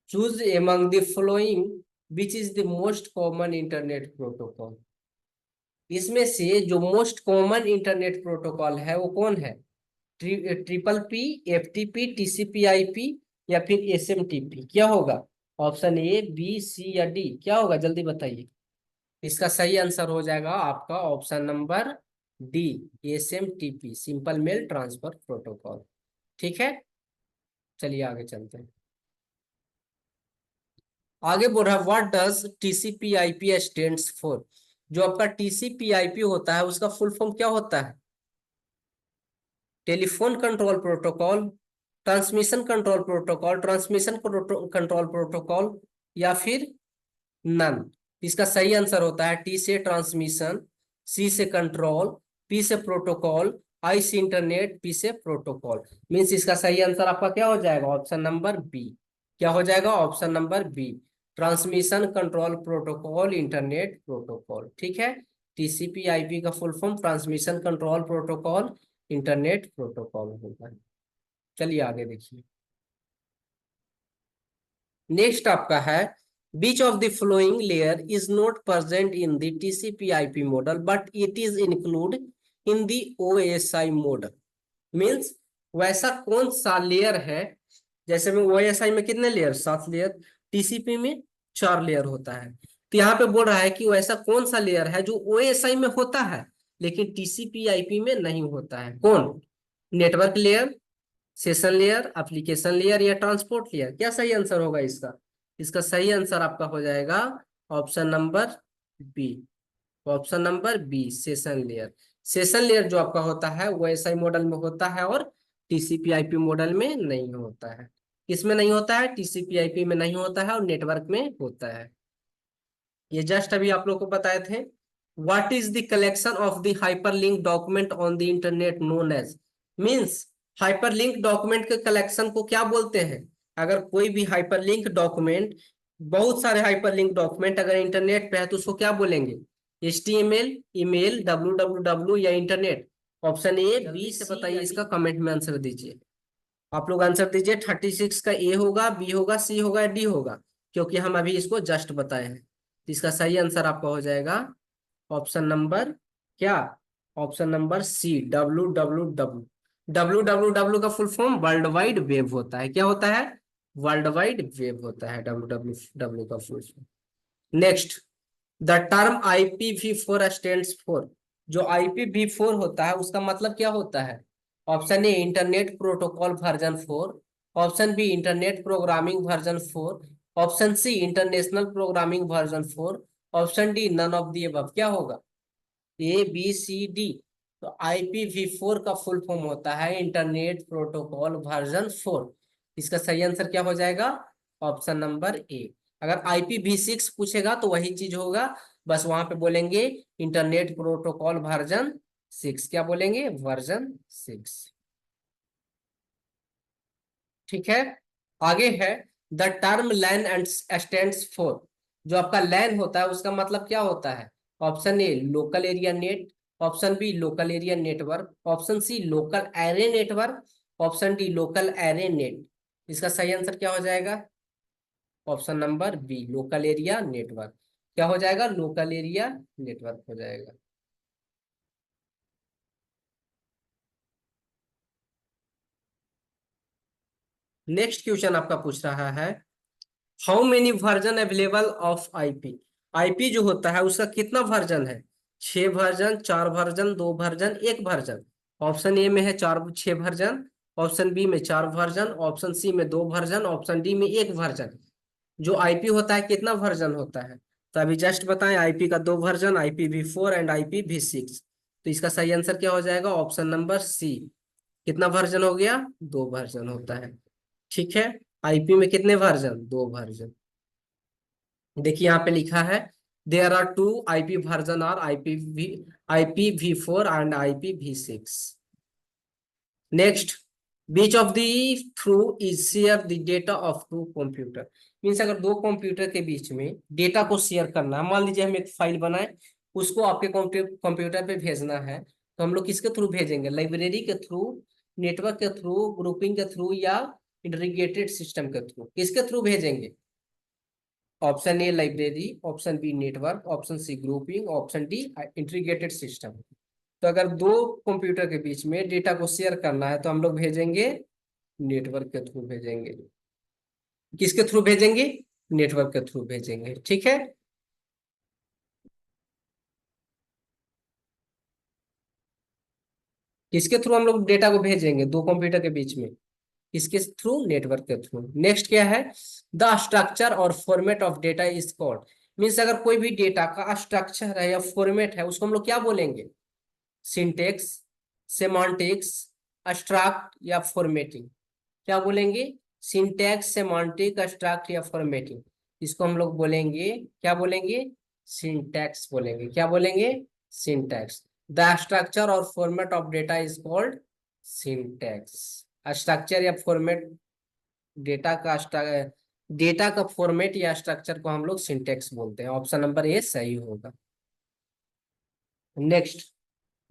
choose among the following which is the most common internet protocol. इसमें से जो मोस्ट कॉमन इंटरनेट प्रोटोकॉल है वो कौन है? Triple P, FTP, TCP IP या फिर एसएमटीपी, क्या होगा? ऑप्शन ए, बी, सी या डी, क्या होगा जल्दी बताइए। इसका सही आंसर हो जाएगा आपका option number D, SMTP, simple mail transfer protocol. ठीक है, चलिए आगे चलते हैं। आगे बोल रहा है what does TCP IP stands for. जो आपका टीसीपी आईपी होता है उसका फुल फॉर्म क्या होता है? Telephone control protocol, transmission control protocol, transmission control protocol या फिर नन। इसका सही आंसर होता है टी से ट्रांसमिशन, सी से कंट्रोल, पी से प्रोटोकॉल, आई से इंटरनेट, पी से प्रोटोकॉल। मीन्स इसका सही आंसर आपका क्या हो जाएगा? Option number B. क्या हो जाएगा? Option number B, transmission control protocol, internet protocol. ठीक है, टीसीपी आईपी का full form transmission control protocol, internet protocol होता है। चलिए आगे देखिए। नेक्स्ट आपका है which of the following layer is not present in the TCP IP model but it is include in the OSI model. Means वैसा कौन सा लेयर है? जैसे में ओएसआई में कितने लेयर? 7 लेयर। टीसीपी में 4 लेयर होता है। तो यहाँ पे बोल रहा है कि वैसा कौन सा लेयर है जो ओएसआई में होता है लेकिन टीसीपी आईपी में नहीं होता है? कौन? Network layer, session layer, application layer या ट्रांसपोर्ट लेयर? क्या सही आंसर होगा इसका? इसका सही आंसर आपका हो जाएगा option number B. Option number B, session layer. Session layer जो आपका होता है वो एसआई मॉडल में होता है और टीसीपी आईपी मॉडल में नहीं होता है। किसमें नहीं होता है? टीसीपी आईपी में नहीं होता है और नेटवर्क में होता है। ये जस्ट अभी आप लोग को बताए थे। What is the collection of the hyperlink document on the internet known as. Means hyperlink document के कलेक्शन को क्या बोलते हैं? अगर कोई भी हाइपरलिंक डॉक्यूमेंट, बहुत सारे हाइपरलिंक डॉक्यूमेंट अगर इंटरनेट पे है तो उसको क्या बोलेंगे? HTML, ईमेल, www या इंटरनेट? ऑप्शन ए, बी से बताइए इसका, कमेंट में आंसर दीजिए। आप लोग आंसर दीजिए। 36 का ए होगा, बी होगा, सी होगा या डी होगा? क्योंकि हम अभी इसको जस्ट बताए हैं। तो इसका सही आंसर आपका हो जाएगा ऑप्शन नंबर क्या? Option number C, www। www का full form world wide web होता है। क्या होता है? वर्ल्ड वाइड वेब होता है www का full form. Next, the term IPv4 stands for. जो IPv4 होता है उसका मतलब क्या होता है? Option A, internet protocol version 4। Option B, internet programming version 4। Option C, international programming version 4। Option D, none of the above. क्या होगा? ABCD। तो IPv4 का फुल फॉर्म होता है इंटरनेट प्रोटोकॉल वर्जन 4। इसका सही आंसर क्या हो जाएगा? ऑप्शन नंबर ए। अगर IPv6 पूछेगा तो वही चीज होगा, बस वहां पे बोलेंगे इंटरनेट प्रोटोकॉल वर्जन 6। क्या बोलेंगे? वर्जन 6। ठीक है, आगे है the term LAN and stands for. जो आपका लैन होता है उसका मतलब क्या होता है? Option A, local area net. Option B, local area network. Option C, local array network. Option D, local array net. इसका सही आंसर क्या हो जाएगा? Option number B, local area network. क्या हो जाएगा? लोकल एरिया नेटवर्क हो जाएगा। नेक्स्ट क्वेश्चन आपका पूछ रहा है how many version available of IP. IP जो होता है उसका कितना वर्जन है? 6 version, 4 version, 2 version, 1 version? Option A में है 6 वर्जन। ऑप्शन बी में 4 वर्जन। ऑप्शन सी में 2 वर्जन। ऑप्शन डी में 1 वर्जन। जो आईपी होता है कितना वर्जन होता है? तो अभी जस्ट बताएं, आईपी का 2 वर्जन, IPv4 एंड IPv6। तो इसका सही आंसर क्या हो जाएगा? Option number C. कितना वर्जन हो गया? 2 वर्जन होता है। ठीक है, आईपी में कितने वर्जन? 2 वर्जन। देखिए यहाँ पे लिखा है there are 2 IP version are IPv4 and IPv6। Next, which of the through is share the data of two computer. Means अगर दो कंप्यूटर के बीच में डेटा को शेयर करना है, मान लीजिए हम एक फाइल बनाए, उसको आपके कंप्यूटर पे भेजना है, तो हम लोग किसके थ्रू भेजेंगे? लाइब्रेरी के थ्रू, नेटवर्क के थ्रू, ग्रुपिंग के थ्रू, या इंटीग्रेटेड सिस्टम के थ्रू? किसके थ्रू भेजेंगे? Option A library, option B network, option C grouping, option D integrated system. तो अगर दो कंप्यूटर के बीच में डेटा को शेयर करना है तो हम लोग भेजेंगे नेटवर्क के थ्रू भेजेंगे। किसके थ्रू भेजेंगे? नेटवर्क के थ्रू भेजेंगे, ठीक है। किसके थ्रू हम लोग डेटा को भेजेंगे दो कंप्यूटर के बीच में? किसके थ्रू? नेटवर्क के थ्रू। नेक्स्ट क्या है? द स्ट्रक्चर और format of data is called. Means अगर कोई भी डेटा का स्ट्रक्चर है या फॉर्मेट है, उसको हम लोग क्या बोलेंगे? सिंटेक्स, सेमांटिक्स, एब्स्ट्रैक्ट या फॉर्मेटिंग? क्या बोलेंगे? सिंटैक्स, सेमांटिक, एब्स्ट्रैक्ट या फॉर्मेटिंग? इसको हम लोग बोलेंगे, क्या बोलेंगे? सिंटैक्स बोलेंगे। क्या बोलेंगे? सिंटैक्स। द स्ट्रक्चर और format of data is called syntax. Structure या फॉर्मेट, डेटा का डेटा का फॉर्मेट या स्ट्रक्चर को हम लोग सिंटैक्स बोलते हैं। ऑप्शन नंबर ए सही होगा। Next,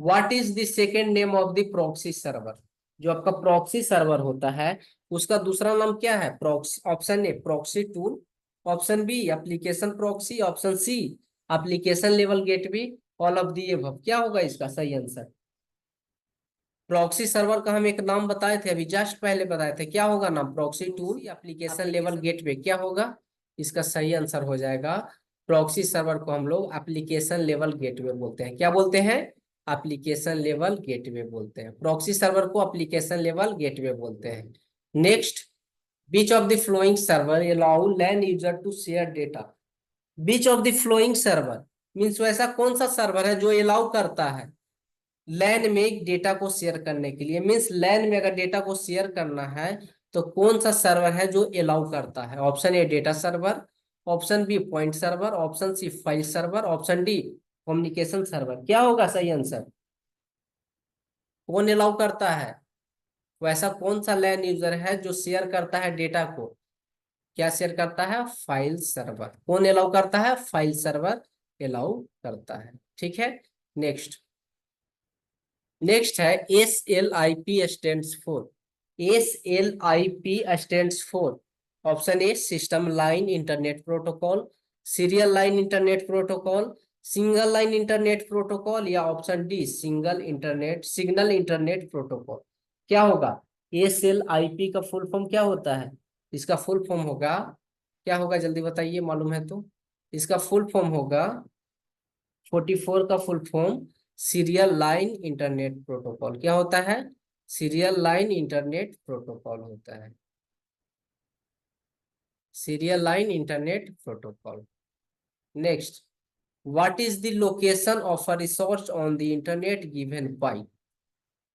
what is the second name of the proxy server? जो आपका प्रॉक्सी सर्वर होता है उसका दूसरा नाम क्या है? Proxy. Option A proxy tool, option B application proxy, option C application level gateway, all of the above. क्या होगा इसका सही आंसर? प्रॉक्सी सर्वर का हम एक नाम बताए थे अभी जस्ट पहले बताए थे, क्या होगा नाम? Proxy tool, application level gateway. क्या होगा इसका सही आंसर? हो जाएगा प्रॉक्सी सर्वर को हम लोग एप्लीकेशन लेवल गेटवे बोलते हैं। क्या बोलते हैं? एप्लीकेशन लेवल गेटवे बोलते हैं। प्रॉक्सी सर्वर को एप्लीकेशन लेवल गेटवे बोलते हैं। Next, which of the following server allow LAN user to share data. Which of the following server means वैसा कौन सा सर्वर है जो अलाउ करता है लैन में डेटा को शेयर करने के लिए? मीन्स लैन में अगर डेटा को शेयर करना है तो कौन सा सर्वर है जो अलाउ करता है? Option A data server, option B point server, option C file server, option D communication server. क्या होगा सही आंसर? कौन अलाउ करता है? वैसा कौन सा लैन यूजर है जो शेयर करता है डेटा को? क्या शेयर करता है? File server. कौन अलाउ करता है? फाइल सर्वर अलाउ करता है, ठीक है। नेक्स्ट, नेक्स्ट है SLIP stand for. SLIP stand for option A system line internet protocol, serial line internet protocol, single line internet protocol, या option D signal internet protocol. क्या होगा? SLIP का फुल फॉर्म क्या होता है? इसका फुल फॉर्म होगा, क्या होगा जल्दी बताइए, मालूम है तो? इसका फुल फॉर्म होगा 44 का full form serial line internet protocol. क्या होता है? सीरियल लाइन इंटरनेट प्रोटोकॉल होता है। Serial line internet protocol. Next, what is the location of a resource on the internet given by?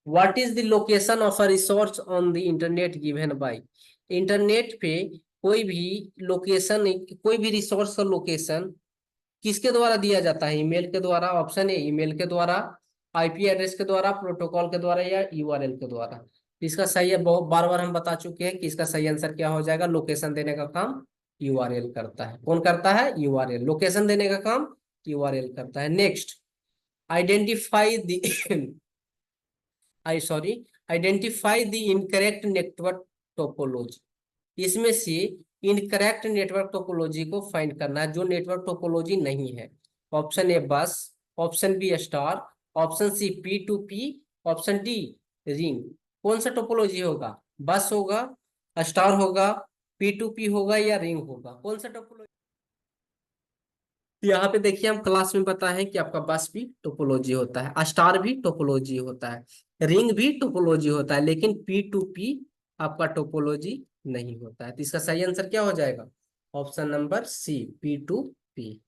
What is the location of a resource on the internet given by? Internet पे कोई भी लोकेशन, कोई भी रिसोर्स का लोकेशन किसके द्वारा दिया जाता है? ईमेल के द्वारा। ऑप्शन ए ईमेल के द्वारा, आईपी एड्रेस के द्वारा, प्रोटोकॉल के द्वारा, या यूआरएल के द्वारा। इसका सही है, बहुत बार बार हम बता चुके हैं कि इसका सही आंसर क्या हो जाएगा। लोकेशन देने का काम यूआरएल करता है। कौन करता है? यूआरएल। लोकेशन देने का काम यूआरएल करता है। Next, identify the I sorry identify the incorrect network topology. इसमें से इनकरेक्ट नेटवर्क टोपोलॉजी को फाइंड करना है जो नेटवर्क टोपोलॉजी नहीं है। Option A bus, option B star, option C P2P, option D ring. कौन सा टोपोलॉजी होगा? बस होगा, स्टार होगा, P2P होगा, या रिंग होगा? कौन सा टोपोलॉजी? यहाँ पे देखिए हम क्लास में पता है कि आपका बस भी टोपोलॉजी होता है, स्टार भी टोपोलॉजी होता है, रिंग भी टोपोलॉजी होता है, लेकिन P2P आपका टोपोलॉजी नहीं होता है। तो इसका सही आंसर क्या हो जाएगा? ऑप्शन नंबर सी P2P।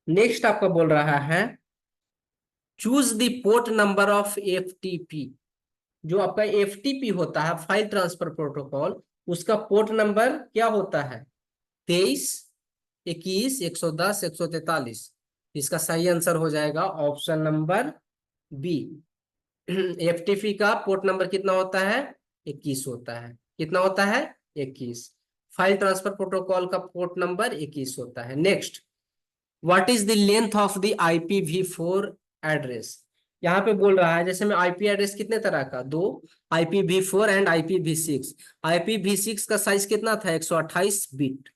नेक्स्ट आपका बोल रहा है choose the port number of FTP। जो आपका FTP होता है फाइल ट्रांसफर प्रोटोकॉल, उसका पोर्ट नंबर क्या होता है? 23, 21, 110, 143। इसका सही आंसर हो जाएगा ऑप्शन नंबर बी एफटीपी का पोर्ट नंबर कितना होता है? 21 होता है। कितना होता है? 21। फाइल ट्रांसफर प्रोटोकॉल का पोर्ट नंबर 21 होता है। Next, what is the length of the IPv4 address? यहाँ पे बोल रहा है, जैसे में आईपी एड्रेस कितने तरह का? दो, IPv4 एंड IPv6। IPv6 का साइज कितना था? 128 बिट।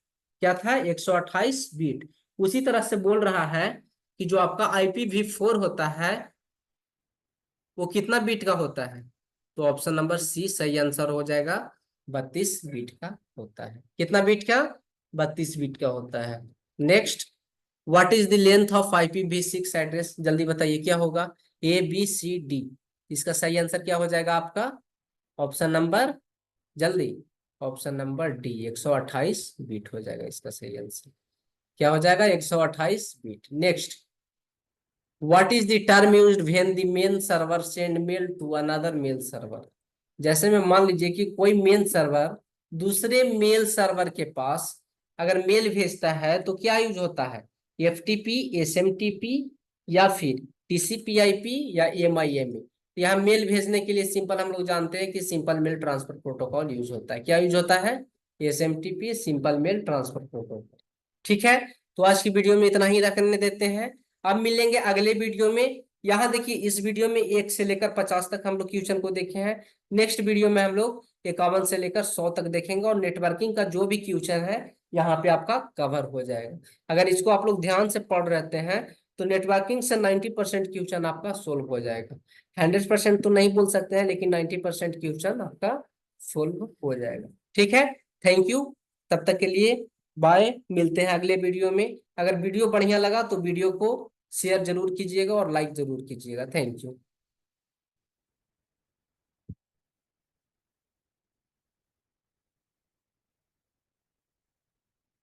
क्या था? 128 बिट। उसी तरह से बोल रहा है कि जो आपका IPv4 होता है वो कितना बीट का होता है? तो ऑप्शन नंबर सी सही आंसर हो जाएगा। 32 बीट का होता है। कितना बीट का? 32 बीट का होता है। Next, what is the length of IPv6 address? जल्दी बताइए क्या होगा? ABCD। इसका सही आंसर क्या हो जाएगा आपका? ऑप्शन नंबर, जल्दी, ऑप्शन नंबर डी, 128 बीट हो जाएगा इसका सही आंसर। क्या हो जाएगा? 128 bit. Next, what is the term used when the main server send mail to another mail server? जैसे में मान लीजिए कि कोई मेन सर्वर दूसरे मेल सर्वर के पास अगर मेल भेजता है तो क्या यूज होता है? FTP, SMTP, या फिर TCP/IP या MIME? यहाँ मेल भेजने के लिए सिंपल हम लोग जानते हैं कि simple mail transfer protocol use होता है। क्या यूज होता है? SMTP, simple mail transfer protocol. ठीक है, तो आज की वीडियो में इतना ही रखने देते हैं। अब मिलेंगे अगले वीडियो में। यहाँ देखिए, इस वीडियो में 1 से लेकर 50 तक हम लोग क्वेश्चन को देखे हैं। नेक्स्ट वीडियो में हम लोग 51 से लेकर 100 तक देखेंगे और नेटवर्किंग का जो भी क्वेश्चन है यहाँ पे आपका कवर हो जाएगा। अगर इसको आप लोग ध्यान से पढ़ रहते हैं तो नेटवर्किंग से 90% क्वेश्चन आपका सोल्व हो जाएगा। 100% तो नहीं बोल सकते हैं, लेकिन 90% क्वेश्चन आपका सोल्व हो जाएगा। ठीक है, थैंक यू। तब तक के लिए बाय, मिलते हैं अगले वीडियो में। अगर वीडियो बढ़िया लगा तो वीडियो को शेयर जरूर कीजिएगा और लाइक जरूर कीजिएगा। Thank you.